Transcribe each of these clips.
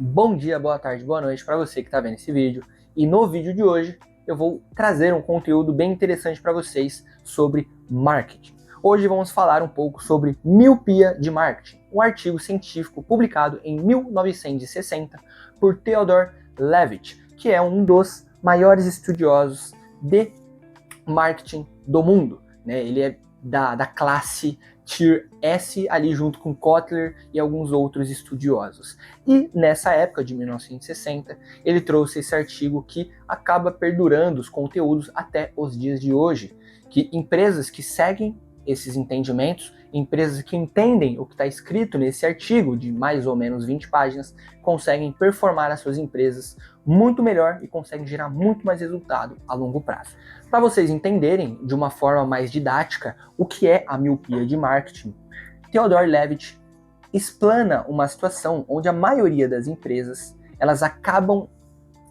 Bom dia, boa tarde, boa noite para você que está vendo esse vídeo. E no vídeo de hoje eu vou trazer um conteúdo bem interessante para vocês sobre marketing. Hoje vamos falar um pouco sobre miopia de marketing, um artigo científico publicado em 1960 por Theodore Levitt, que é um dos maiores estudiosos de marketing do mundo. Ele é da classe Tier S, ali junto com Kotler e alguns outros estudiosos. E nessa época de 1960, ele trouxe esse artigo que acaba perdurando os conteúdos até os dias de hoje, que empresas que seguem esses entendimentos, empresas que entendem o que está escrito nesse artigo de mais ou menos 20 páginas, conseguem performar as suas empresas muito melhor e conseguem gerar muito mais resultado a longo prazo. Para vocês entenderem de uma forma mais didática o que é a miopia de marketing, Theodore Levitt explana uma situação onde a maioria das empresas elas acabam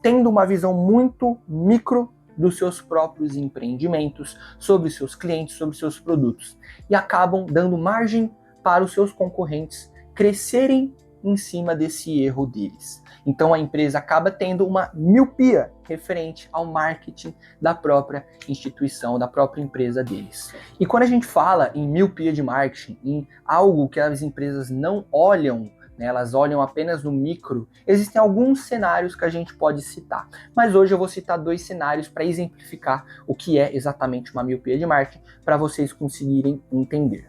tendo uma visão muito micro dos seus próprios empreendimentos, sobre seus clientes, sobre seus produtos, e acabam dando margem para os seus concorrentes crescerem em cima desse erro deles. Então a empresa acaba tendo uma miopia referente ao marketing da própria instituição, da própria empresa deles. E quando a gente fala em miopia de marketing, em algo que as empresas não olham, elas olham apenas no micro, existem alguns cenários que a gente pode citar. Mas hoje eu vou citar 2 cenários para exemplificar o que é exatamente uma miopia de marketing, para vocês conseguirem entender.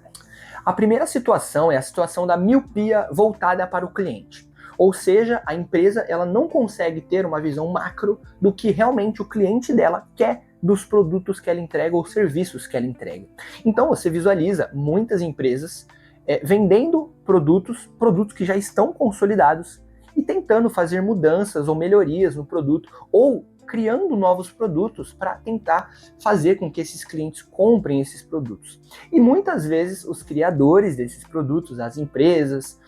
A primeira situação é a situação da miopia voltada para o cliente. Ou seja, a empresa ela não consegue ter uma visão macro do que realmente o cliente dela quer dos produtos que ela entrega ou serviços que ela entrega. Então você visualiza muitas empresas vendendo produtos que já estão consolidados e tentando fazer mudanças ou melhorias no produto ou criando novos produtos para tentar fazer com que esses clientes comprem esses produtos. E muitas vezes os criadores desses produtos, as empresas,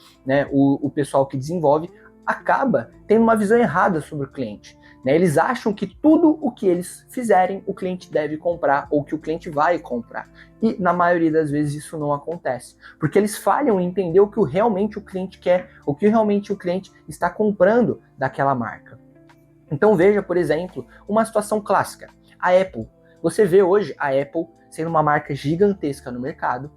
o pessoal que desenvolve, acaba tendo uma visão errada sobre o cliente. Eles acham que tudo o que eles fizerem, o cliente deve comprar ou que o cliente vai comprar. E na maioria das vezes isso não acontece, porque eles falham em entender o que realmente o cliente quer, o que realmente o cliente está comprando daquela marca. Então veja, por exemplo, uma situação clássica. A Apple. Você vê hoje a Apple sendo uma marca gigantesca no mercado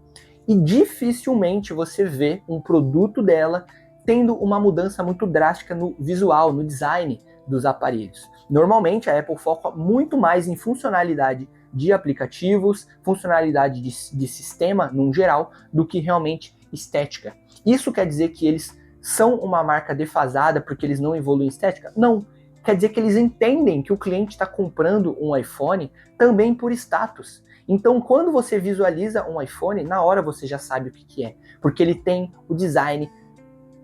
e dificilmente você vê um produto dela tendo uma mudança muito drástica no visual, no design dos aparelhos. Normalmente a Apple foca muito mais em funcionalidade de aplicativos, funcionalidade de sistema num geral, do que realmente estética. Isso quer dizer que eles são uma marca defasada porque eles não evoluem em estética? Não. Quer dizer que eles entendem que o cliente está comprando um iPhone também por status. Então, quando você visualiza um iPhone, na hora você já sabe o que é, porque ele tem o design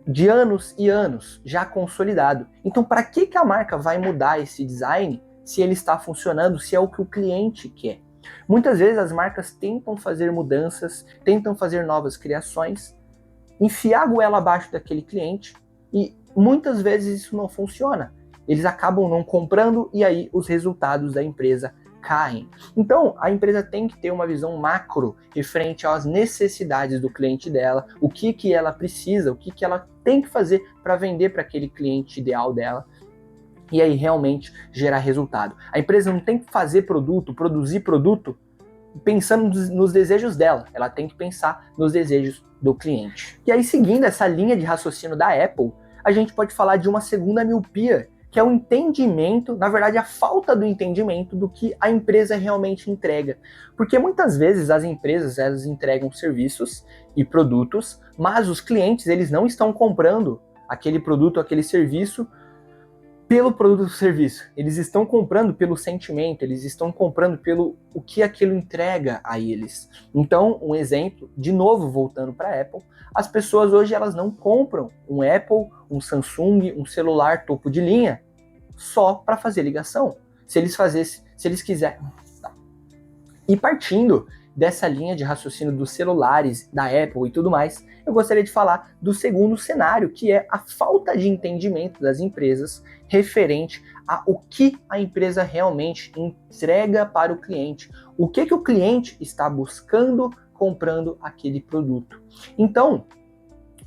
de anos e anos já consolidado. Então, para que a marca vai mudar esse design se ele está funcionando, se é o que o cliente quer? Muitas vezes as marcas tentam fazer mudanças, tentam fazer novas criações, enfiar a goela abaixo daquele cliente e muitas vezes isso não funciona. Eles acabam não comprando e aí os resultados da empresa caem. Então, a empresa tem que ter uma visão macro referente às necessidades do cliente dela, o que ela precisa, o que ela tem que fazer para vender para aquele cliente ideal dela e aí realmente gerar resultado. A empresa não tem que fazer produto, produzir produto pensando nos desejos dela, ela tem que pensar nos desejos do cliente. E aí, seguindo essa linha de raciocínio da Apple, a gente pode falar de uma segunda miopia, que é o entendimento, na verdade a falta do entendimento do que a empresa realmente entrega. Porque muitas vezes as empresas elas entregam serviços e produtos, mas os clientes eles não estão comprando aquele produto, aquele serviço pelo produto ou serviço. Eles estão comprando pelo sentimento, eles estão comprando pelo o que aquilo entrega a eles. Então, um exemplo, de novo voltando para a Apple, as pessoas hoje elas não compram um Apple, um Samsung, um celular topo de linha só para fazer ligação. Se eles quiserem. E partindo dessa linha de raciocínio dos celulares, da Apple e tudo mais, eu gostaria de falar do segundo cenário, que é a falta de entendimento das empresas referente a o que a empresa realmente entrega para o cliente, o que o cliente está buscando comprando aquele produto. Então,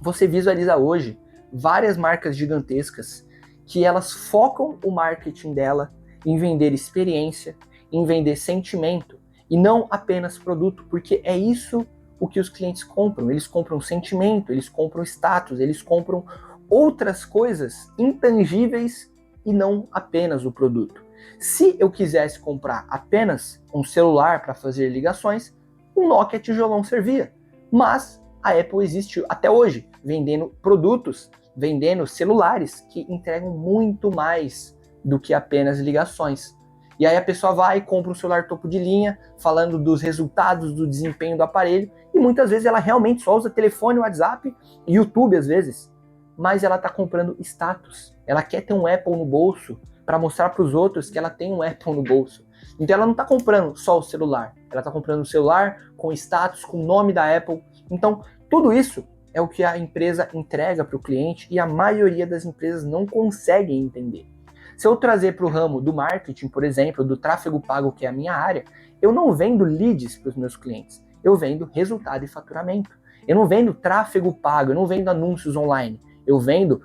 você visualiza hoje várias marcas gigantescas que elas focam o marketing dela em vender experiência, em vender sentimento e não apenas produto, porque é isso o que os clientes compram. Eles compram sentimento, eles compram status, eles compram outras coisas intangíveis e não apenas o produto. Se eu quisesse comprar apenas um celular para fazer ligações, um Nokia tijolão servia. Mas a Apple existe até hoje, vendendo produtos, vendendo celulares que entregam muito mais do que apenas ligações. E aí a pessoa vai e compra um celular topo de linha, falando dos resultados, do desempenho do aparelho, e muitas vezes ela realmente só usa telefone, WhatsApp e YouTube às vezes, mas ela está comprando status. Ela quer ter um Apple no bolso para mostrar para os outros que ela tem um Apple no bolso. Então ela não está comprando só o celular, ela está comprando o celular com status, com o nome da Apple. Então tudo isso é o que a empresa entrega para o cliente e a maioria das empresas não conseguem entender. Se eu trazer para o ramo do marketing, por exemplo, do tráfego pago, que é a minha área, eu não vendo leads para os meus clientes, eu vendo resultado e faturamento. Eu não vendo tráfego pago, eu não vendo anúncios online, eu vendo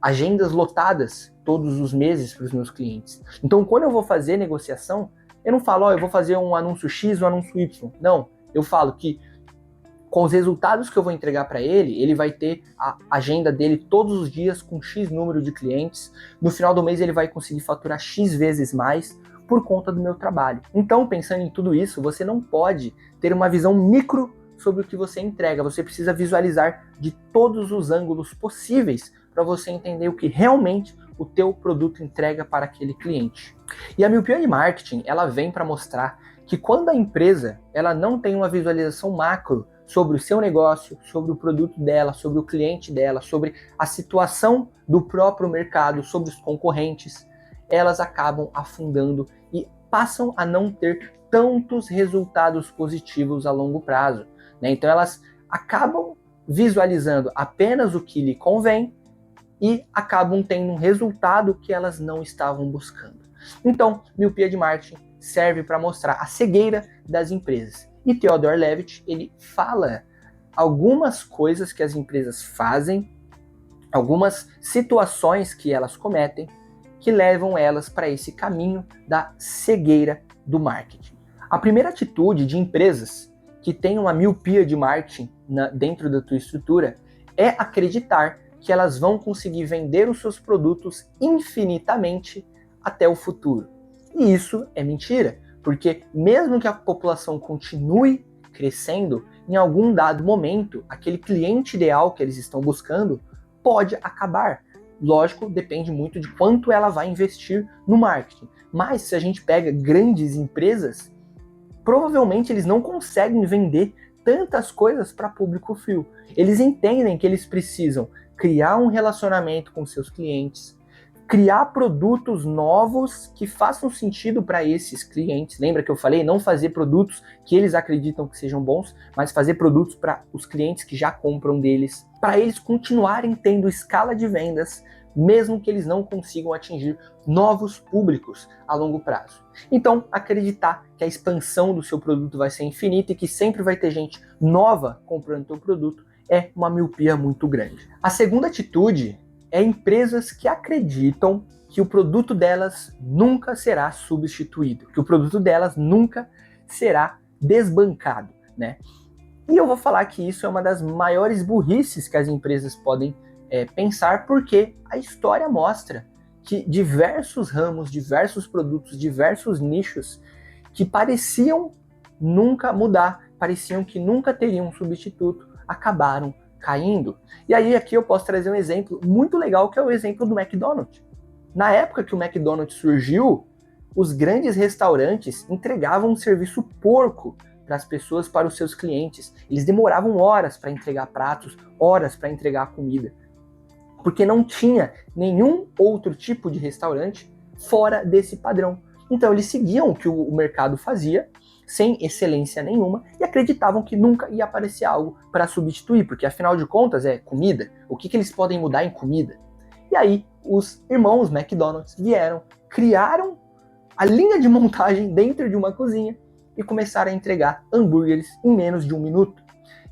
agendas lotadas todos os meses para os meus clientes. Então, quando eu vou fazer negociação, eu não falo, eu vou fazer um anúncio X ou um anúncio Y. Não, eu falo que com os resultados que eu vou entregar para ele, ele vai ter a agenda dele todos os dias com X número de clientes. No final do mês ele vai conseguir faturar X vezes mais por conta do meu trabalho. Então, pensando em tudo isso, você não pode ter uma visão micro sobre o que você entrega. Você precisa visualizar de todos os ângulos possíveis para você entender o que realmente o teu produto entrega para aquele cliente. E a miopia de marketing, ela vem para mostrar que quando a empresa ela não tem uma visualização macro sobre o seu negócio, sobre o produto dela, sobre o cliente dela, sobre a situação do próprio mercado, sobre os concorrentes, elas acabam afundando e passam a não ter tantos resultados positivos a longo prazo, né? Então elas acabam visualizando apenas o que lhe convém e acabam tendo um resultado que elas não estavam buscando. Então, miopia de marketing serve para mostrar a cegueira das empresas. E Theodore Levitt, ele fala algumas coisas que as empresas fazem, algumas situações que elas cometem, que levam elas para esse caminho da cegueira do marketing. A primeira atitude de empresas que têm uma miopia de marketing dentro da tua estrutura é acreditar que elas vão conseguir vender os seus produtos infinitamente até o futuro. E isso é mentira, porque mesmo que a população continue crescendo, em algum dado momento, aquele cliente ideal que eles estão buscando pode acabar. Lógico, depende muito de quanto ela vai investir no marketing. Mas se a gente pega grandes empresas, provavelmente eles não conseguem vender tantas coisas para público frio. Eles entendem que eles precisam criar um relacionamento com seus clientes, criar produtos novos que façam sentido para esses clientes. Lembra que eu falei não fazer produtos que eles acreditam que sejam bons, mas fazer produtos para os clientes que já compram deles, para eles continuarem tendo escala de vendas, mesmo que eles não consigam atingir novos públicos a longo prazo. Então, acreditar que a expansão do seu produto vai ser infinita e que sempre vai ter gente nova comprando o seu produto é uma miopia muito grande. A segunda atitude é empresas que acreditam que o produto delas nunca será substituído, que o produto delas nunca será desbancado, né? E eu vou falar que isso é uma das maiores burrices que as empresas podem pensar, porque a história mostra que diversos ramos, diversos produtos, diversos nichos que pareciam nunca mudar, pareciam que nunca teriam um substituto, acabaram caindo. E aí aqui eu posso trazer um exemplo muito legal, que é o exemplo do McDonald's. Na época que o McDonald's surgiu, os grandes restaurantes entregavam um serviço porco para as pessoas, para os seus clientes. Eles demoravam horas para entregar pratos, horas para entregar comida, porque não tinha nenhum outro tipo de restaurante fora desse padrão. Então eles seguiam o que o mercado fazia, sem excelência nenhuma, e acreditavam que nunca ia aparecer algo para substituir, porque afinal de contas é comida, o que eles podem mudar em comida? E aí os irmãos McDonald's vieram, criaram a linha de montagem dentro de uma cozinha e começaram a entregar hambúrgueres em menos de 1 minuto.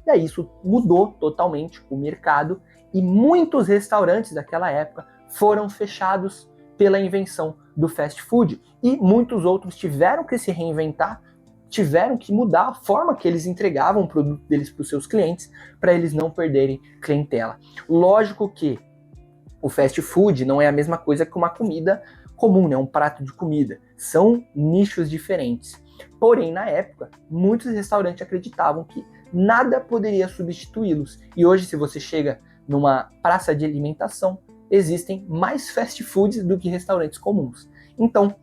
E aí isso mudou totalmente o mercado E muitos restaurantes daquela época foram fechados pela invenção do fast food. E muitos outros tiveram que se reinventar, tiveram que mudar a forma que eles entregavam o produto deles para os seus clientes, para eles não perderem clientela. Lógico que o fast food não é a mesma coisa que uma comida comum, né? Um prato de comida. São nichos diferentes. Porém, na época, muitos restaurantes acreditavam que nada poderia substituí-los. E hoje, se você chega numa praça de alimentação, existem mais fast foods do que restaurantes comuns. Então,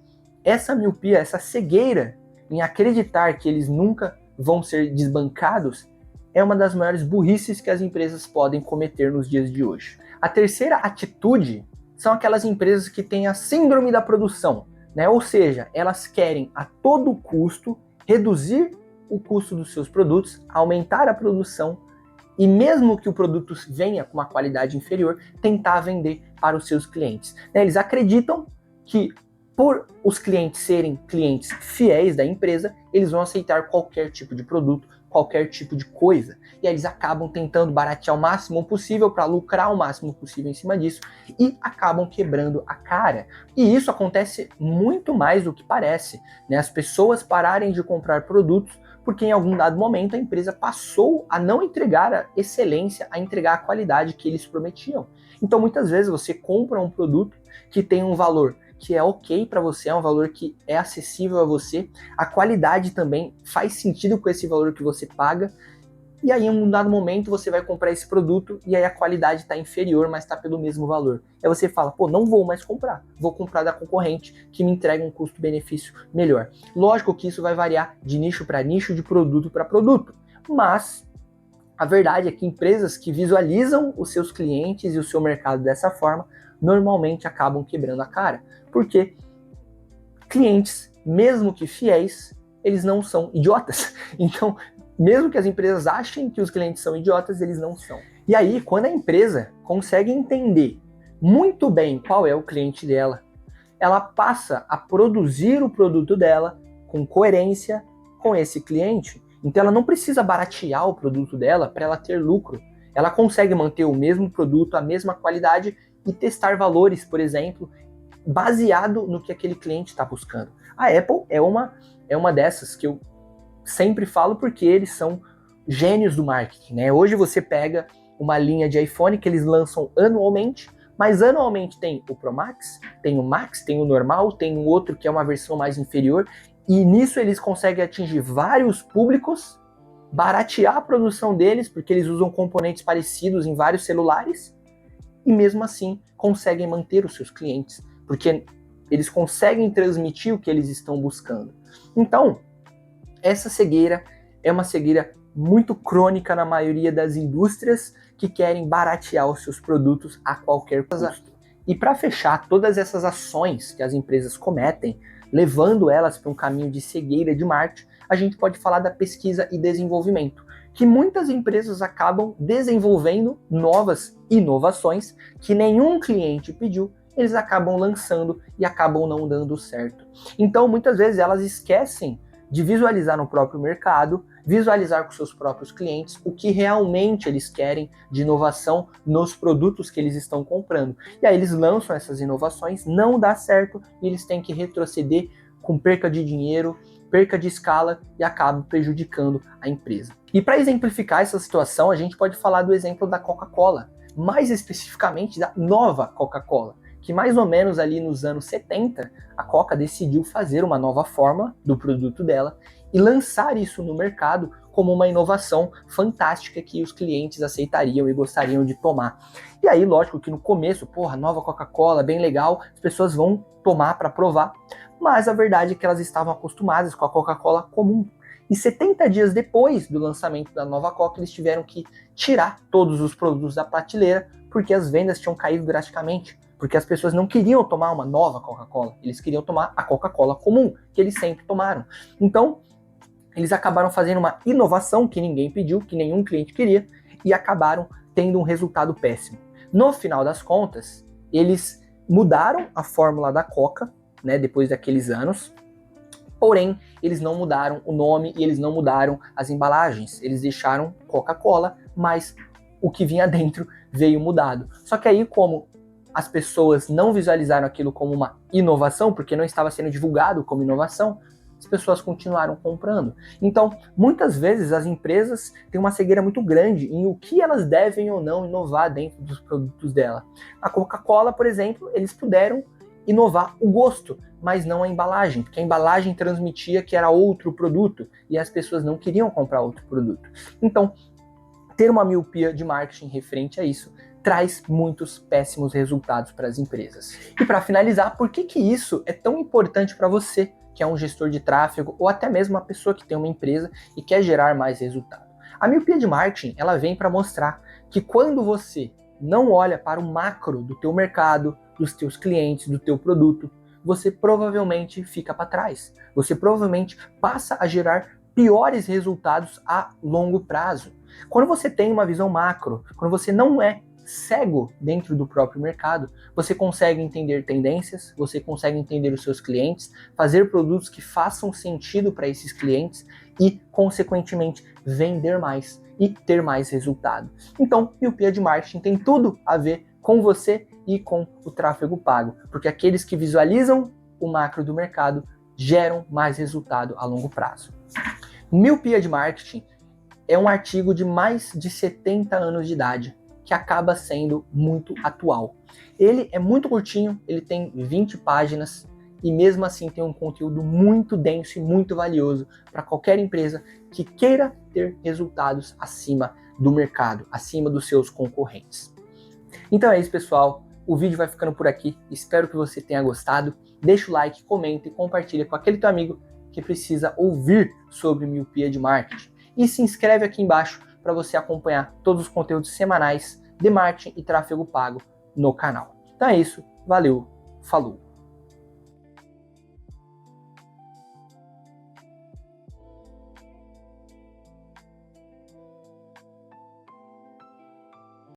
essa miopia, essa cegueira em acreditar que eles nunca vão ser desbancados, é uma das maiores burrices que as empresas podem cometer nos dias de hoje. A terceira atitude são aquelas empresas que têm a síndrome da produção, né? Ou seja, elas querem a todo custo reduzir o custo dos seus produtos, aumentar a produção e mesmo que o produto venha com uma qualidade inferior, tentar vender para os seus clientes. Eles acreditam que por os clientes serem clientes fiéis da empresa, eles vão aceitar qualquer tipo de produto, qualquer tipo de coisa. E aí eles acabam tentando baratear o máximo possível para lucrar o máximo possível em cima disso e acabam quebrando a cara. E isso acontece muito mais do que parece, né? As pessoas pararem de comprar produtos porque em algum dado momento a empresa passou a não entregar a excelência, a entregar a qualidade que eles prometiam. Então muitas vezes você compra um produto que tem um valor que é ok para você, é um valor que é acessível a você, a qualidade também faz sentido com esse valor que você paga, e aí em um dado momento você vai comprar esse produto e aí a qualidade está inferior, mas está pelo mesmo valor. Aí você fala, pô, não vou mais comprar, vou comprar da concorrente que me entrega um custo-benefício melhor. Lógico que isso vai variar de nicho para nicho, de produto para produto, mas a verdade é que empresas que visualizam os seus clientes e o seu mercado dessa forma, normalmente acabam quebrando a cara, porque clientes, mesmo que fiéis, eles não são idiotas. Então, mesmo que as empresas achem que os clientes são idiotas, eles não são. E aí, quando a empresa consegue entender muito bem qual é o cliente dela, ela passa a produzir o produto dela com coerência com esse cliente. Então ela não precisa baratear o produto dela para ela ter lucro. Ela consegue manter o mesmo produto, a mesma qualidade e testar valores, por exemplo, baseado no que aquele cliente está buscando. A Apple é uma dessas que eu sempre falo porque eles são gênios do marketing, né? Hoje você pega uma linha de iPhone que eles lançam anualmente, mas anualmente tem o Pro Max, tem o Max, tem o normal, tem um outro que é uma versão mais inferior, e nisso eles conseguem atingir vários públicos, baratear a produção deles, porque eles usam componentes parecidos em vários celulares, e mesmo assim conseguem manter os seus clientes, porque eles conseguem transmitir o que eles estão buscando. Então, essa cegueira é uma cegueira muito crônica na maioria das indústrias que querem baratear os seus produtos a qualquer custo. E para fechar todas essas ações que as empresas cometem, levando elas para um caminho de cegueira de marketing, a gente pode falar da pesquisa e desenvolvimento, que muitas empresas acabam desenvolvendo novas inovações que nenhum cliente pediu, eles acabam lançando e acabam não dando certo. Então, muitas vezes elas esquecem de visualizar no próprio mercado, visualizar com seus próprios clientes o que realmente eles querem de inovação nos produtos que eles estão comprando. E aí eles lançam essas inovações, não dá certo e eles têm que retroceder com perca de dinheiro, perca de escala e acabam prejudicando a empresa. E para exemplificar essa situação, a gente pode falar do exemplo da Coca-Cola, mais especificamente da nova Coca-Cola, que mais ou menos ali nos anos 70, a Coca decidiu fazer uma nova forma do produto dela e lançar isso no mercado como uma inovação fantástica que os clientes aceitariam e gostariam de tomar. E aí, lógico que no começo, nova Coca-Cola, bem legal, as pessoas vão tomar para provar, mas a verdade é que elas estavam acostumadas com a Coca-Cola comum. E 70 dias depois do lançamento da nova Coca, eles tiveram que tirar todos os produtos da prateleira porque as vendas tinham caído drasticamente. Porque as pessoas não queriam tomar uma nova Coca-Cola, eles queriam tomar a Coca-Cola comum, que eles sempre tomaram. Então, eles acabaram fazendo uma inovação que ninguém pediu, que nenhum cliente queria, e acabaram tendo um resultado péssimo. No final das contas, eles mudaram a fórmula da Coca, né, depois daqueles anos, porém, eles não mudaram o nome e eles não mudaram as embalagens. Eles deixaram Coca-Cola, mas o que vinha dentro veio mudado. Só que aí, como as pessoas não visualizaram aquilo como uma inovação, porque não estava sendo divulgado como inovação, as pessoas continuaram comprando. Então, muitas vezes as empresas têm uma cegueira muito grande em o que elas devem ou não inovar dentro dos produtos dela. A Coca-Cola, por exemplo, eles puderam inovar o gosto, mas não a embalagem, porque a embalagem transmitia que era outro produto e as pessoas não queriam comprar outro produto. Então, ter uma miopia de marketing referente a isso traz muitos péssimos resultados para as empresas. E para finalizar, por que isso é tão importante para você, que é um gestor de tráfego ou até mesmo uma pessoa que tem uma empresa e quer gerar mais resultado? A miopia de marketing, ela vem para mostrar que quando você não olha para o macro do teu mercado, dos teus clientes, do teu produto, você provavelmente fica para trás. Você provavelmente passa a gerar piores resultados a longo prazo. Quando você tem uma visão macro, quando você não é cego dentro do próprio mercado, você consegue entender tendências, você consegue entender os seus clientes, fazer produtos que façam sentido para esses clientes e, consequentemente, vender mais e ter mais resultado. Então, miopia de marketing tem tudo a ver com você e com o tráfego pago, porque aqueles que visualizam o macro do mercado geram mais resultado a longo prazo. Miopia de marketing é um artigo de mais de 70 anos de idade, que acaba sendo muito atual. Ele é muito curtinho, ele tem 20 páginas e mesmo assim tem um conteúdo muito denso e muito valioso para qualquer empresa que queira ter resultados acima do mercado, acima dos seus concorrentes. Então é isso, pessoal. O vídeo vai ficando por aqui. Espero que você tenha gostado. Deixa o like, comenta e compartilha com aquele teu amigo que precisa ouvir sobre miopia de marketing. E se inscreve aqui embaixo para você acompanhar todos os conteúdos semanais de marketing e tráfego pago no canal. Então é isso, valeu, falou!